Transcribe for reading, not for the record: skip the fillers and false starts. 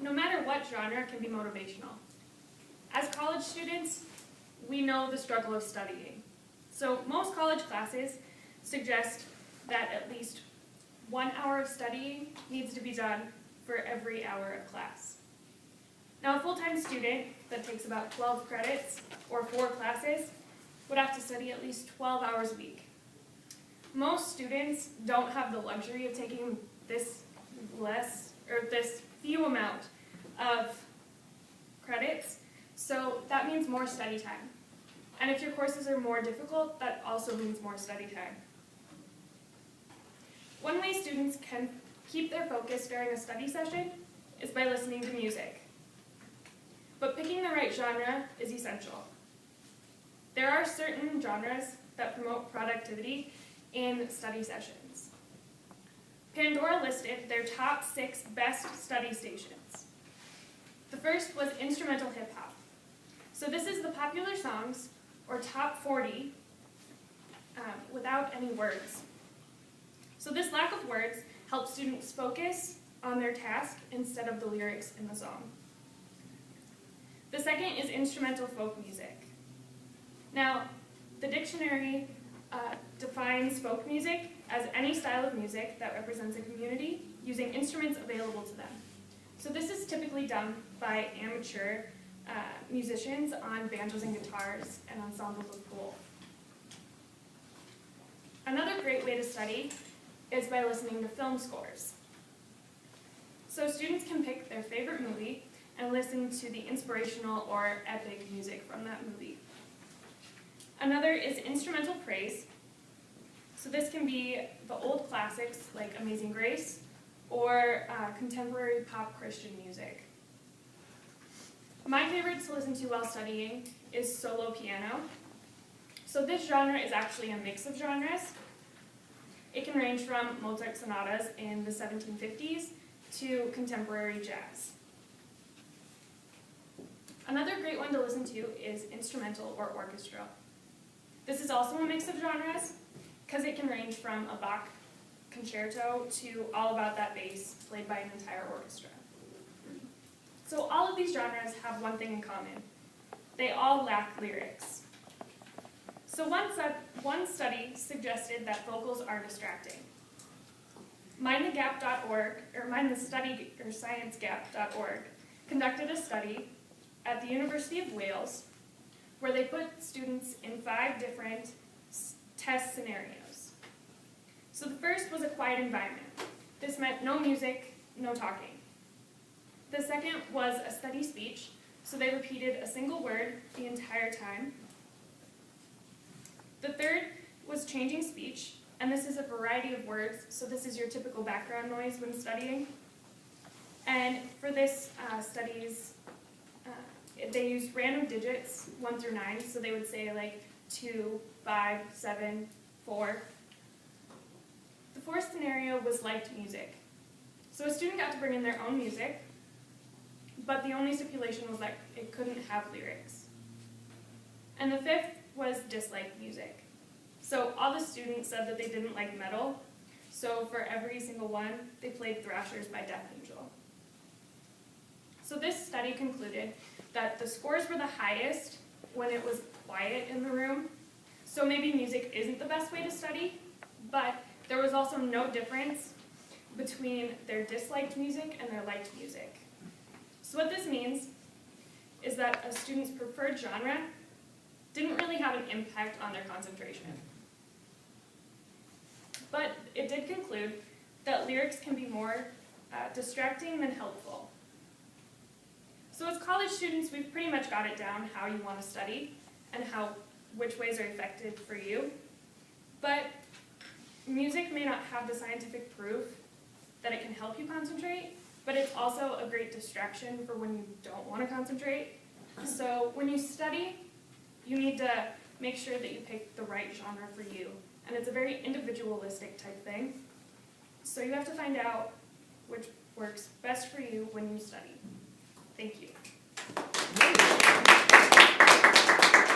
no matter what genre can be motivational. As college students, we know the struggle of studying. So most college classes suggest that at least 1 hour of studying needs to be done for every hour of class. Now, a full-time student that takes about 12 credits or 4 classes would have to study at least 12 hours a week. Most students don't have the luxury of taking this few amount of credits, so that means more study time. And if your courses are more difficult, that also means more study time. One way students can keep their focus during a study session is by listening to music. But picking the right genre is essential. There are certain genres that promote productivity in study sessions. Pandora listed their top 6 best study stations. The first was instrumental hip-hop. So this is the popular songs, or top 40, without any words. So this lack of words helps students focus on their task instead of the lyrics in the song. The second is instrumental folk music. Now, the dictionary defines folk music as any style of music that represents a community using instruments available to them. So this is typically done by amateur musicians on banjos and guitars and ensembles of pool. Another great way to study is by listening to film scores. So students can pick their favorite movie and listen to the inspirational or epic music from that movie. Another is instrumental praise. So this can be the old classics like Amazing Grace or contemporary pop Christian music. My favorite to listen to while studying is solo piano. So this genre is actually a mix of genres. It can range from Mozart sonatas in the 1750s to contemporary jazz. Another great one to listen to is instrumental or orchestra. This is also a mix of genres because it can range from a Bach concerto to All About That Bass played by an entire orchestra. So all of these genres have one thing in common. They all lack lyrics. So one study suggested that vocals are distracting. MindTheGap.org, or ScienceGap.org, conducted a study at the University of Wales where they put students in 5 different test scenarios. So the first was a quiet environment. This meant no music, no talking. The second was a steady speech, so they repeated a single word the entire time. The third was changing speech, and this is a variety of words, so this is your typical background noise when studying. And for this studies, they used random digits, 1 through 9, so they would say like 2, 5, 7, 4. The fourth scenario was liked music. So a student got to bring in their own music, but the only stipulation was that it couldn't have lyrics. And the fifth was disliked music. So all the students said that they didn't like metal, so for every single one, they played Thrashers by Death Angel. So this study concluded that the scores were the highest when it was quiet in the room, so maybe music isn't the best way to study, but there was also no difference between their disliked music and their liked music. So what this means is that a student's preferred genre didn't really have an impact on their concentration. But it did conclude that lyrics can be more distracting than helpful. So as college students, we've pretty much got it down how you want to study and which ways are effective for you. But music may not have the scientific proof that it can help you concentrate, but it's also a great distraction for when you don't want to concentrate. So when you study, you need to make sure that you pick the right genre for you. And it's a very individualistic type thing. So you have to find out which works best for you when you study. Thank you.